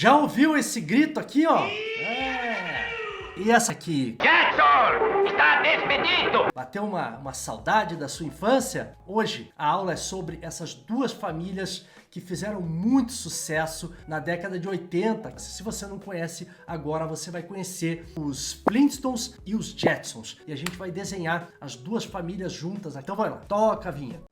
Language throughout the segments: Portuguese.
Já ouviu esse grito aqui, ó? E essa aqui? Jackson, está despedido! Bateu uma saudade da sua infância? Hoje a aula é sobre essas duas famílias que fizeram muito sucesso na década de 80. Se você não conhece, agora você vai conhecer os Flintstones e os Jetsons. E a gente vai desenhar as duas famílias juntas. Então vai lá, toca a vinheta.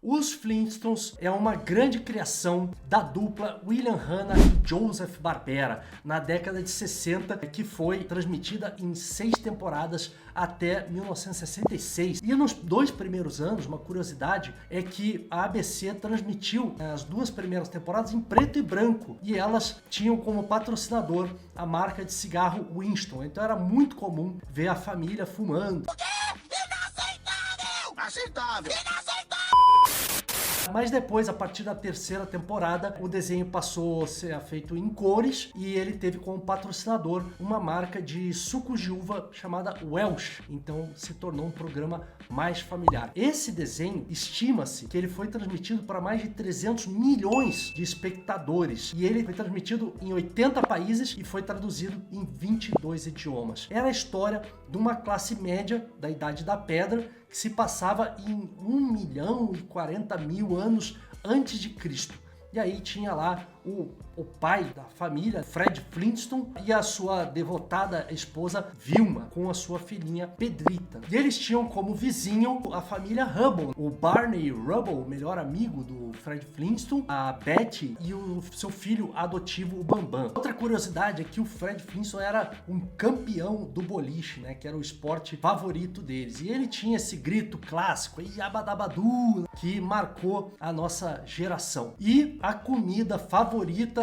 Os Flintstones é uma grande criação da dupla William Hanna e Joseph Barbera na década de 60, que foi transmitida em 6 temporadas até 1966. E nos 2 primeiros anos, uma curiosidade é que a ABC transmitiu as 2 primeiras temporadas em preto e branco, e elas tinham como patrocinador a marca de cigarro Winston. Então era muito comum ver a família fumando. O quê? Inaceitável! Aceitável! Inaceitável! Mas depois, a partir da 3ª temporada, o desenho passou a ser feito em cores e ele teve como patrocinador uma marca de sucos de uva chamada Welsh. Então se tornou um programa mais familiar. Esse desenho, estima-se que ele foi transmitido para mais de 300 milhões de espectadores. E ele foi transmitido em 80 países e foi traduzido em 22 idiomas. Era a história de uma classe média da Idade da Pedra que se passava em 1.040.000 anos antes de Cristo. E aí tinha lá o pai da família, Fred Flintstone, e a sua devotada esposa Vilma, com a sua filhinha Pedrita. E eles tinham como vizinho a família Rubble, o Barney Rubble, o melhor amigo do Fred Flintstone, a Betty e o seu filho adotivo, o Bambam. Outra curiosidade é que o Fred Flintstone era um campeão do boliche, né, que era o esporte favorito deles. E ele tinha esse grito clássico, Yabadabadu, que marcou a nossa geração. E a comida favorita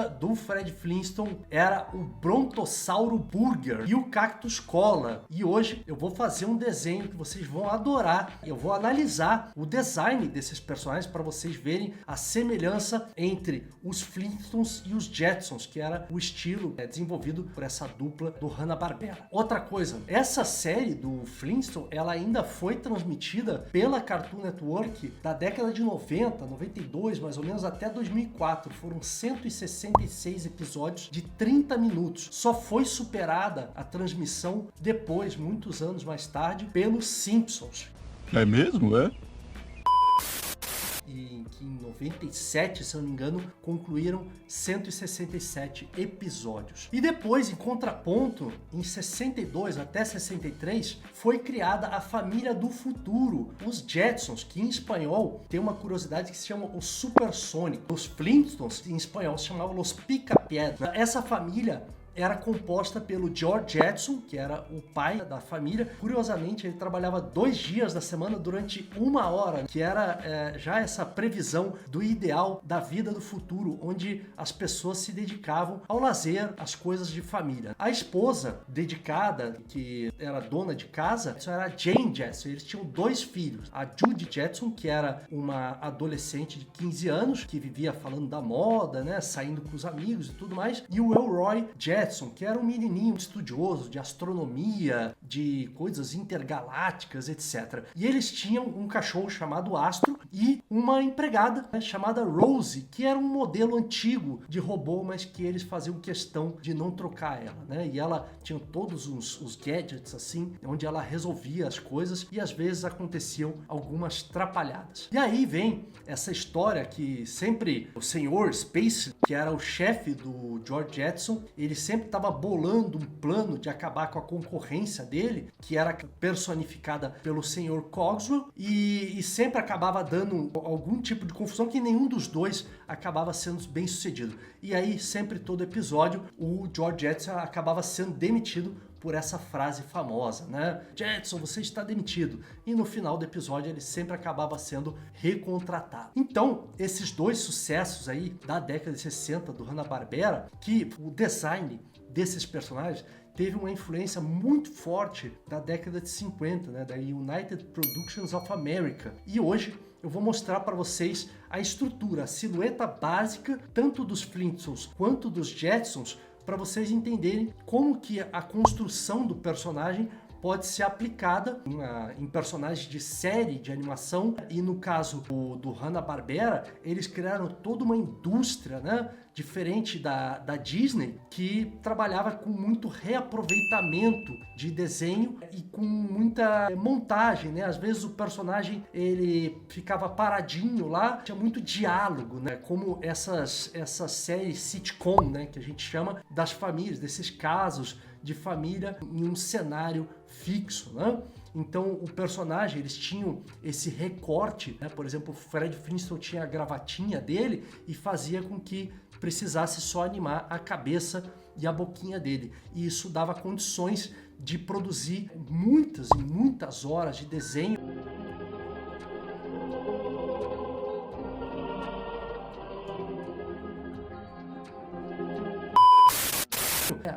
do Fred Flintstone era o Brontossauro Burger e o Cactus Cola. E hoje eu vou fazer um desenho que vocês vão adorar. Eu vou analisar o design desses personagens para vocês verem a semelhança entre os Flintstones e os Jetsons, que era o estilo desenvolvido por essa dupla do Hanna-Barbera. Outra coisa, essa série do Flintstone, ela ainda foi transmitida pela Cartoon Network da década de 90, 92 mais ou menos, até 2004. Foram 166 episódios de 30 minutos. Só foi superada a transmissão depois, muitos anos mais tarde, pelos Simpsons. É mesmo, é? E que em 97, se eu não me engano, concluíram 167 episódios. E depois, em contraponto, em 62 até 63, foi criada a família do futuro, os Jetsons, que em espanhol tem uma curiosidade que se chama o Supersônico. Os Flintstones, em espanhol, se chamavam Los Picapiedra. Essa família era composta pelo George Jetson, que era o pai da família. Curiosamente, ele trabalhava 2 dias da semana durante 1 hora, que era já essa previsão do ideal da vida do futuro, onde as pessoas se dedicavam ao lazer, às coisas de família. A esposa dedicada, que era dona de casa, isso era a Jane Jetson. Eles tinham 2 filhos. A Judy Jetson, que era uma adolescente de 15 anos, que vivia falando da moda, né, saindo com os amigos e tudo mais, e o Elroy Jetson, que era um menininho estudioso de astronomia, de coisas intergalácticas, etc. E eles tinham um cachorro chamado Astro e uma empregada, né, chamada Rosie, que era um modelo antigo de robô, mas que eles faziam questão de não trocar ela, né? E ela tinha todos os gadgets assim, onde ela resolvia as coisas e às vezes aconteciam algumas trapalhadas. E aí vem essa história que sempre o senhor Space, que era o chefe do George Jetson, ele sempre estava bolando um plano de acabar com a concorrência dele, que era personificada pelo Sr. Cogswell, e sempre acabava dando algum tipo de confusão que nenhum dos dois acabava sendo bem sucedido. E aí, sempre todo episódio, o George Jetson acabava sendo demitido por essa frase famosa, né? Jetson, você está demitido. E no final do episódio ele sempre acabava sendo recontratado. Então, esses 2 sucessos aí da década de 60 do Hanna-Barbera, que o design desses personagens teve uma influência muito forte da década de 50, né? Da United Productions of America. E hoje eu vou mostrar para vocês a estrutura, a silhueta básica, tanto dos Flintstones quanto dos Jetsons, para vocês entenderem como que a construção do personagem pode ser aplicada em personagens de série de animação. E no caso do Hanna-Barbera, eles criaram toda uma indústria, né, diferente da Disney, que trabalhava com muito reaproveitamento de desenho e com muita montagem, né? Às vezes o personagem ele ficava paradinho lá, tinha muito diálogo, né? Como essas séries sitcom, né, que a gente chama, das famílias, desses casos de família em um cenário fixo, né? Então o personagem, eles tinham esse recorte, né? Por exemplo, o Fred Flintstone tinha a gravatinha dele e fazia com que precisasse só animar a cabeça e a boquinha dele. E isso dava condições de produzir muitas e muitas horas de desenho.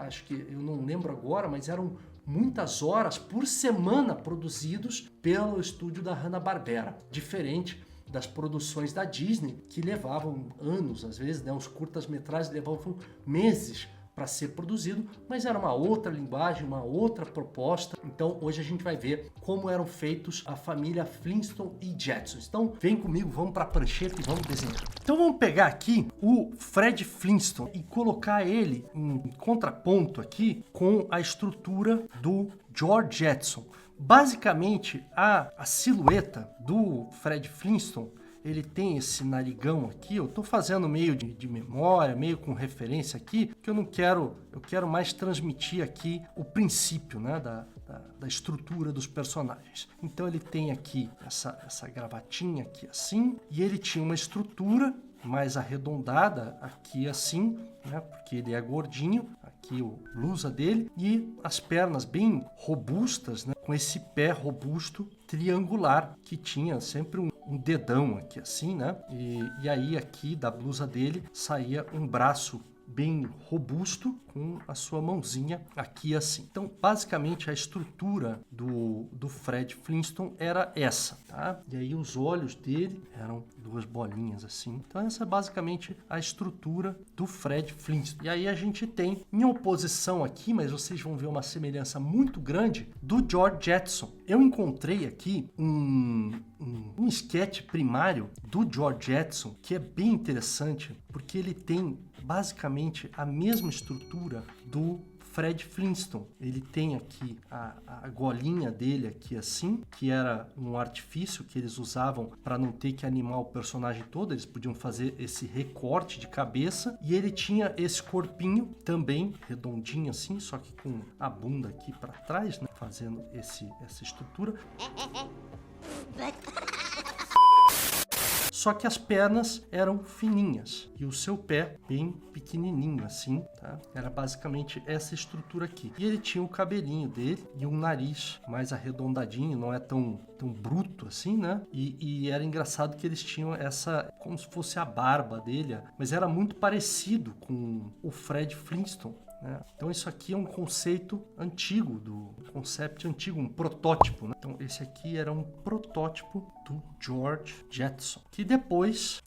Acho que eu não lembro agora, mas eram muitas horas por semana produzidos pelo estúdio da Hanna-Barbera, diferente das produções da Disney, que levavam anos, às vezes, né? Os curtas-metragens levavam meses para ser produzido, mas era uma outra linguagem, uma outra proposta. Então hoje a gente vai ver como eram feitos a família Flintstone e Jetsons. Então vem comigo, vamos para a prancheta e vamos desenhar. Então vamos pegar aqui o Fred Flintstone e colocar ele em contraponto aqui com a estrutura do George Jetson. Basicamente, a silhueta do Fred Flintstone, ele tem esse narigão aqui. Eu estou fazendo meio de memória, meio com referência aqui, que eu quero mais transmitir aqui o princípio, né, da estrutura dos personagens. Então ele tem aqui essa gravatinha aqui assim, e ele tinha uma estrutura mais arredondada aqui assim, né, porque ele é gordinho, aqui a blusa dele, e as pernas bem robustas, né, com esse pé robusto triangular, que tinha sempre um dedão aqui assim, né? E aí aqui da blusa dele saía um braço bem robusto com a sua mãozinha aqui assim. Então, basicamente, a estrutura do Fred Flintstone era essa, tá? E aí os olhos dele eram duas bolinhas assim. Então, essa é basicamente a estrutura do Fred Flintstone. E aí a gente tem, em oposição aqui, mas vocês vão ver uma semelhança muito grande, do George Jetson. Eu encontrei aqui um esquete primário do George Jetson que é bem interessante, porque ele tem basicamente a mesma estrutura do Fred Flintstone. Ele tem aqui a golinha dele aqui assim, que era um artifício que eles usavam para não ter que animar o personagem todo, eles podiam fazer esse recorte de cabeça, e ele tinha esse corpinho também redondinho assim, só que com a bunda aqui para trás, né, fazendo essa estrutura. Só que as pernas eram fininhas e o seu pé bem pequenininho assim, tá? Era basicamente essa estrutura aqui. E ele tinha o cabelinho dele e um nariz mais arredondadinho, não é tão bruto assim, né? E era engraçado que eles tinham essa, como se fosse a barba dele, mas era muito parecido com o Fred Flintstone, né? Então isso aqui é um conceito antigo, um protótipo, né? Então esse aqui era um protótipo do George Jetson, que depois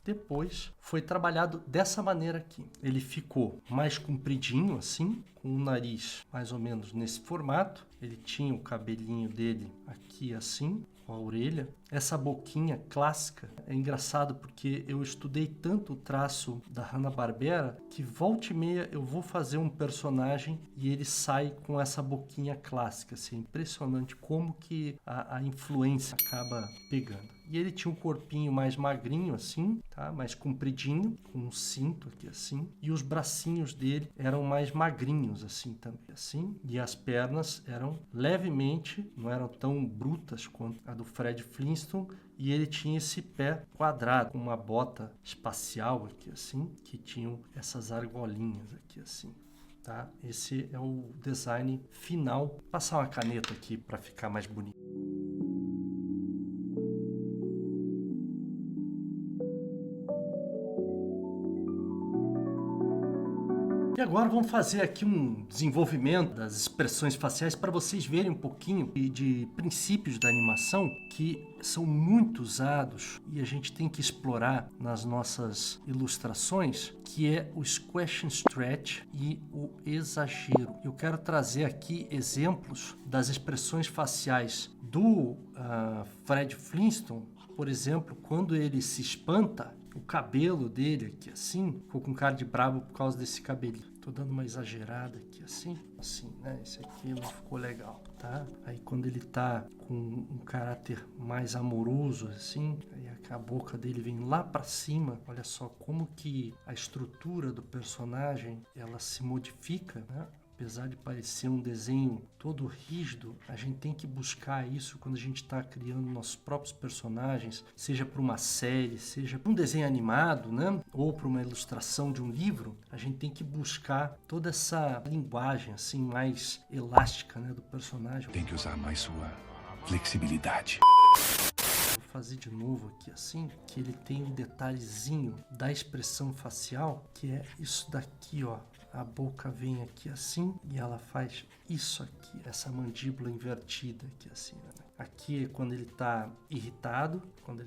foi trabalhado dessa maneira aqui. Ele ficou mais compridinho assim, com o nariz mais ou menos nesse formato. Ele tinha o cabelinho dele aqui assim, com a orelha. Essa boquinha clássica é engraçado porque eu estudei tanto o traço da Hanna-Barbera que volta e meia eu vou fazer um personagem e ele sai com essa boquinha clássica. Assim, impressionante como que a influência acaba pegando. E ele tinha um corpinho mais magrinho assim, tá? Mais compridinho, com um cinto aqui assim. E os bracinhos dele eram mais magrinhos assim também, assim. E as pernas eram levemente, não eram tão brutas quanto a do Fred Flintstone. E ele tinha esse pé quadrado, com uma bota espacial aqui assim, que tinham essas argolinhas aqui assim. Tá? Esse é o design final. Vou passar uma caneta aqui para ficar mais bonito. E agora vamos fazer aqui um desenvolvimento das expressões faciais para vocês verem um pouquinho de princípios da animação que são muito usados e a gente tem que explorar nas nossas ilustrações, que é o squash and stretch e o exagero. Eu quero trazer aqui exemplos das expressões faciais do Fred Flintstone. Por exemplo, quando ele se espanta, o cabelo dele aqui assim, ficou com cara de brabo por causa desse cabelinho. Tô dando uma exagerada aqui assim, né? Esse aqui não ficou legal, tá? Aí quando ele tá com um caráter mais amoroso assim, aí a boca dele vem lá pra cima. Olha só como que a estrutura do personagem, ela se modifica, né? Apesar de parecer um desenho todo rígido, a gente tem que buscar isso quando a gente está criando nossos próprios personagens, seja para uma série, seja para um desenho animado, né? Ou para uma ilustração de um livro. A gente tem que buscar toda essa linguagem assim mais elástica, né, do personagem. Tem que usar mais sua flexibilidade. Vou fazer de novo aqui assim, que ele tem um detalhezinho da expressão facial, que é isso daqui, ó. A boca vem aqui assim e ela faz isso aqui, essa mandíbula invertida aqui assim, né? Aqui é quando ele está irritado, quando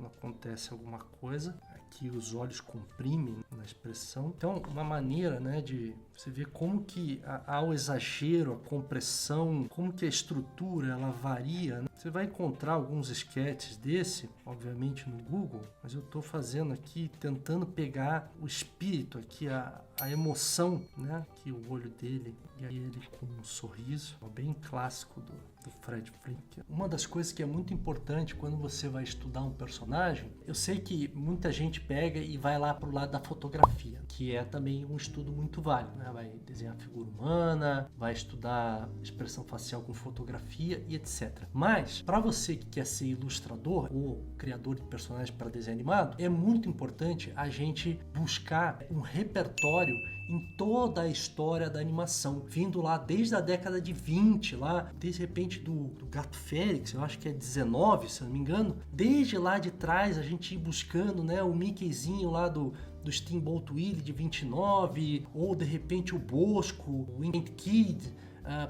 acontece alguma coisa. Aqui os olhos comprimem na expressão. Então, uma maneira, né, de você ver como que há o exagero, a compressão, como que a estrutura ela varia, né? Você vai encontrar alguns sketches desse, obviamente no Google, mas eu estou fazendo aqui, tentando pegar o espírito aqui, a emoção, né, que o olho dele, e aí ele com um sorriso, bem clássico do Fred Flintstone. Uma das coisas que é muito importante quando você vai estudar um personagem, eu sei que muita gente pega e vai lá pro lado da fotografia, que é também um estudo muito válido, né? Vai desenhar figura humana, vai estudar expressão facial com fotografia e etc. Mas, para você que quer ser ilustrador ou criador de personagens para desenho animado, é muito importante a gente buscar um repertório em toda a história da animação, vindo lá desde a década de 20, lá, de repente do Gato Félix, eu acho que é 19, se eu não me engano, desde lá de trás a gente ir buscando, né, o Mickeyzinho lá do Steamboat Willie de 29, ou de repente o Bosco, o Winged Kid,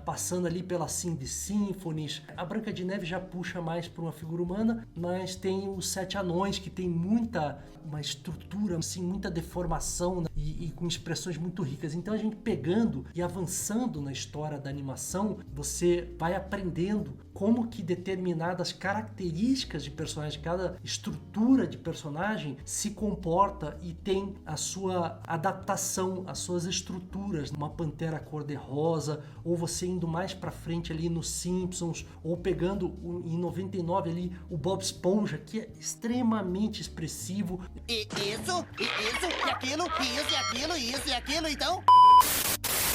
passando ali pela Cindy Symphonies. A Branca de Neve já puxa mais para uma figura humana, mas tem os Sete Anões, que tem uma estrutura, assim, muita deformação, né? e com expressões muito ricas. Então a gente pegando e avançando na história da animação, você vai aprendendo como que determinadas características de personagem, cada estrutura de personagem se comporta e tem a sua adaptação, as suas estruturas. Uma Pantera cor-de-rosa, ou você indo mais pra frente ali nos Simpsons, ou pegando em 99 ali o Bob Esponja, que é extremamente expressivo. Isso, e aquilo, isso e aquilo, então...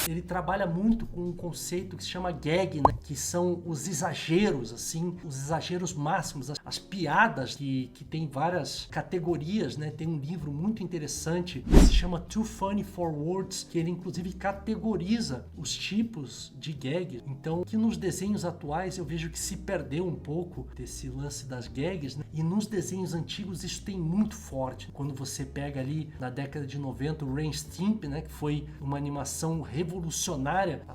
Ele trabalha muito com um conceito que se chama gag, né? Que são os exageros, assim, os exageros máximos, as piadas que tem várias categorias, né? Tem um livro muito interessante que se chama Too Funny for Words, que ele inclusive categoriza os tipos de gag. Então, que nos desenhos atuais eu vejo que se perdeu um pouco desse lance das gags, né? E nos desenhos antigos isso tem muito forte. Quando você pega ali na década de 90 o Ren Stimpy, né? Que foi uma animação revolucionária.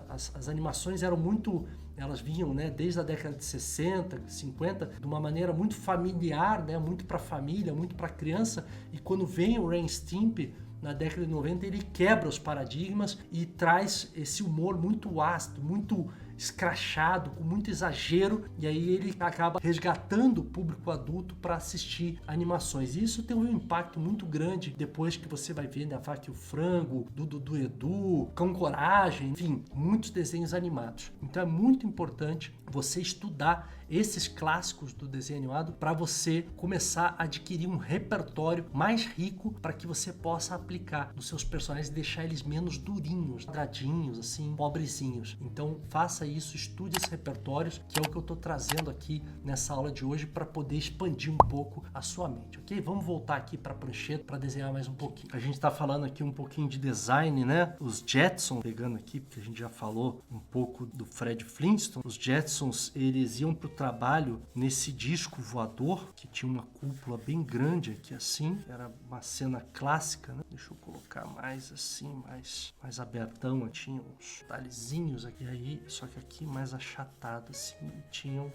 As animações eram muito... Elas vinham, né, desde a década de 60, 50, de uma maneira muito familiar, né, muito para família, muito para criança. E quando vem o Ren Stimpy, na década de 90, ele quebra os paradigmas e traz esse humor muito ácido, muito escrachado, com muito exagero, e aí ele acaba resgatando o público adulto para assistir animações. E isso tem um impacto muito grande depois que você vai ver, né, a Vaca e o Frango, do Edu, Cão Coragem, enfim, muitos desenhos animados. Então é muito importante você estudar esses clássicos do desenho animado para você começar a adquirir um repertório mais rico para que você possa aplicar nos seus personagens e deixar eles menos durinhos, quadradinhos, assim, pobrezinhos. Então faça isso, estude esses repertórios, que é o que eu estou trazendo aqui nessa aula de hoje para poder expandir um pouco a sua mente, ok? Vamos voltar aqui para a prancheta para desenhar mais um pouquinho. A gente está falando aqui um pouquinho de design, né? Os Jetsons, pegando aqui, porque a gente já falou um pouco do Fred Flintstone, os Jetsons, eles iam para o trabalho nesse disco voador, que tinha uma cúpula bem grande aqui assim, era uma cena clássica, né? Deixa eu colocar mais assim, mais abertão, tinha uns detalhezinhos aqui, e aí, só que aqui mais achatado assim, tinham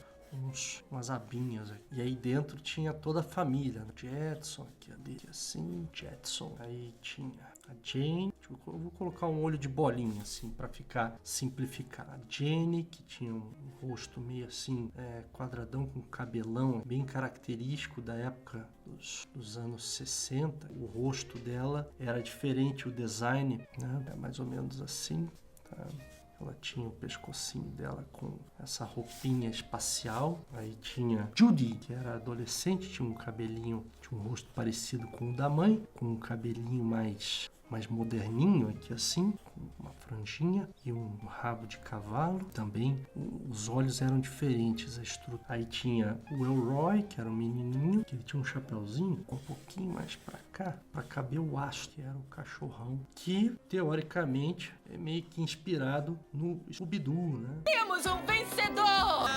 umas abinhas aqui. E aí dentro tinha toda a família, né? Jetson, aqui assim, Jetson. Aí tinha a Jane, eu vou colocar um olho de bolinha assim para ficar simplificado. A Jane, que tinha um rosto meio assim, quadradão com cabelão, bem característico da época dos anos 60. O rosto dela era diferente, o design, né? É mais ou menos assim, tá? Ela tinha o pescocinho dela com essa roupinha espacial. Aí tinha Judy, que era adolescente, tinha um cabelinho, tinha um rosto parecido com o da mãe, com um cabelinho mais moderninho aqui assim, com uma franjinha e um rabo de cavalo. Também os olhos eram diferentes, a estrutura. Aí tinha o Elroy, que era um menininho, que ele tinha um chapeuzinho um pouquinho mais pra cá, pra caber o Astro, que era o cachorrão, que teoricamente é meio que inspirado no Scooby-Doo, né? Temos um vencedor!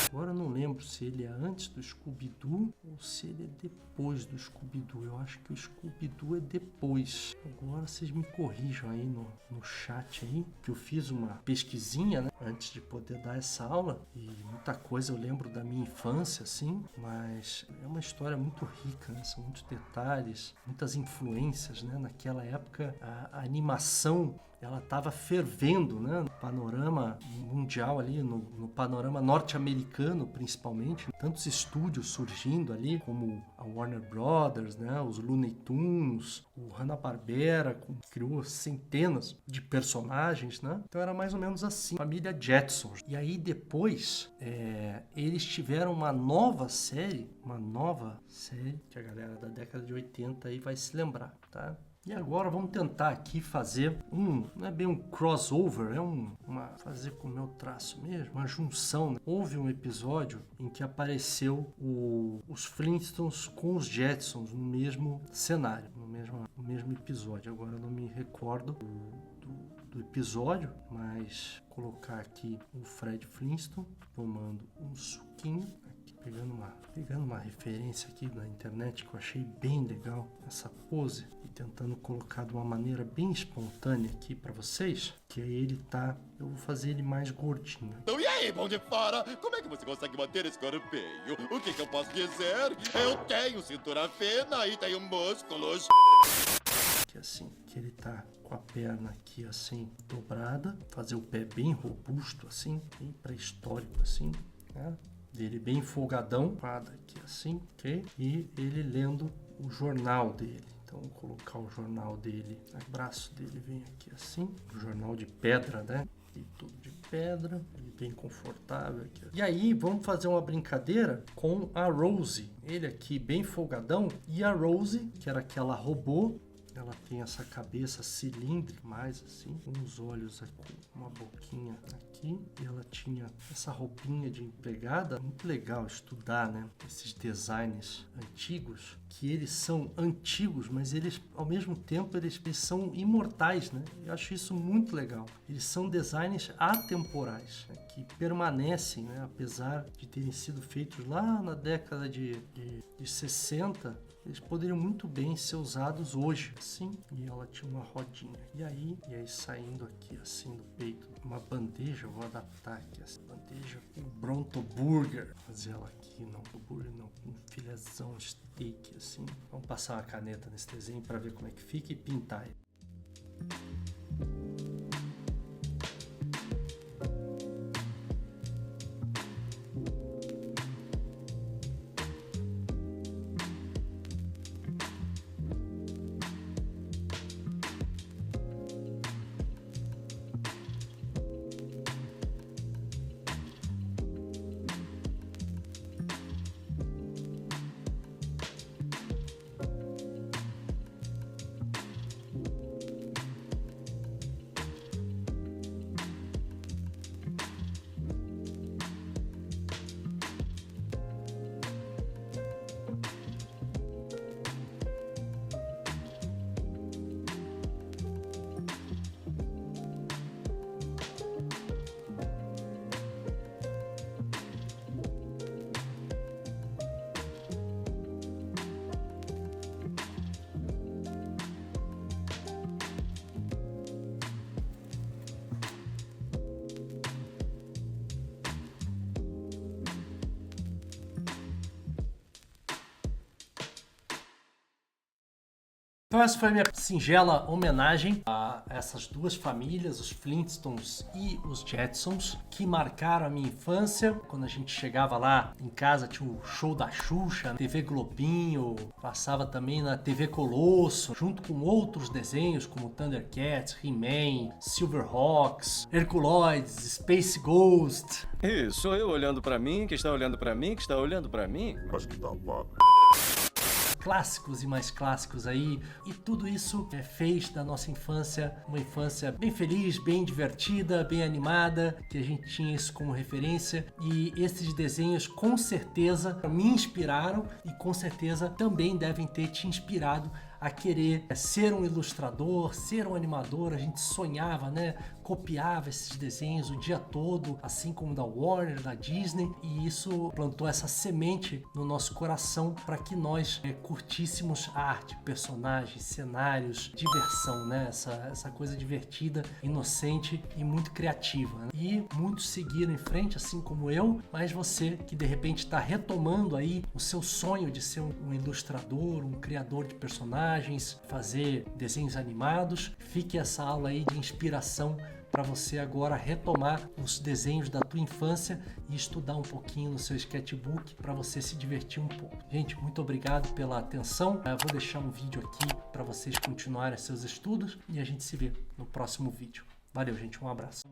Agora eu não lembro se ele é antes do Scooby-Doo ou se ele é depois do Scooby-Doo. Eu acho que o Scooby-Doo é depois. Agora vocês me corrijam aí no chat aí, que eu fiz uma pesquisinha, né, antes de poder dar essa aula. E muita coisa eu lembro da minha infância, assim, mas é uma história muito rica, né? São muitos detalhes, muitas influências, né? Naquela época a animação ela estava fervendo, né, no panorama mundial ali, no panorama norte-americano principalmente. Tantos estúdios surgindo ali, como a Warner Brothers, né, os Looney Tunes, o Hanna-Barbera, que criou centenas de personagens, né? Então era mais ou menos assim, família Jetsons. E aí depois eles tiveram uma nova série, que a galera da década de 80 aí vai se lembrar, tá? E agora vamos tentar aqui fazer não é bem um crossover, é fazer com o meu traço mesmo, uma junção, né? Houve um episódio em que apareceu os Flintstones com os Jetsons no mesmo cenário, no mesmo episódio. Agora eu não me recordo do episódio, mas vou colocar aqui o Fred Flintstone tomando um suquinho. Pegando uma referência aqui na internet que eu achei bem legal, essa pose, e tentando colocar de uma maneira bem espontânea aqui para vocês, que aí ele tá, eu vou fazer ele mais gordinho. Então, e aí, bom de fora? Como é que você consegue manter esse corpinho? O que eu posso dizer? Eu tenho cintura fina e tenho músculos. Que assim, que ele tá com a perna aqui assim, dobrada, fazer o pé bem robusto assim, bem pré-histórico assim, né? Dele bem folgadão, aqui assim, ok? E ele lendo o jornal dele. Então, vou colocar o jornal dele, o braço dele vem aqui assim, o jornal de pedra, né? E tudo de pedra, ele bem confortável aqui. E aí, vamos fazer uma brincadeira com a Rosie. Ele aqui bem folgadão, e a Rosie, que era aquela robô, ela tem essa cabeça cilíndrica, mais assim, com os olhos aqui, uma boquinha aqui, e ela tinha essa roupinha de empregada. Muito legal estudar, né, esses designs antigos, que eles são antigos, mas eles, ao mesmo tempo, eles são imortais, né? Eu acho isso muito legal. Eles são designs atemporais, né, que permanecem, né, apesar de terem sido feitos lá na década de 60, eles poderiam muito bem ser usados hoje, assim. E ela tinha uma rodinha. E aí saindo aqui, assim, do peito, uma bandeja, eu vou adaptar aqui essa bandeja, um Bronto Burger. Fazer ela aqui, não, burger não, um filézão steak, assim. Vamos passar uma caneta nesse desenho para ver como é que fica e pintar ele. Então essa foi a minha singela homenagem a essas duas famílias, os Flintstones e os Jetsons, que marcaram a minha infância. Quando a gente chegava lá em casa tinha o show da Xuxa, na TV Globinho, passava também na TV Colosso, junto com outros desenhos como Thundercats, He-Man, Silverhawks, Herculoids, Space Ghost. E sou eu olhando pra mim, que está olhando pra mim, que está olhando pra mim? Acho que tá vago. Clássicos e mais clássicos aí, e tudo isso fez da nossa infância uma infância bem feliz, bem divertida, bem animada, que a gente tinha isso como referência, e esses desenhos com certeza me inspiraram e com certeza também devem ter te inspirado a querer ser um ilustrador, ser um animador. A gente sonhava, né? Copiava esses desenhos o dia todo, assim como da Warner, da Disney, e isso plantou essa semente no nosso coração para que nós curtíssemos arte, personagens, cenários, diversão, né? Essa coisa divertida, inocente e muito criativa, né? E muitos seguiram em frente, assim como eu, mas você que de repente está retomando aí o seu sonho de ser um ilustrador, um criador de personagens, fazer desenhos animados, fique essa aula aí de inspiração para você agora retomar os desenhos da tua infância e estudar um pouquinho no seu sketchbook para você se divertir um pouco. Gente, muito obrigado pela atenção. Eu vou deixar um vídeo aqui para vocês continuarem seus estudos e a gente se vê no próximo vídeo. Valeu, gente. Um abraço.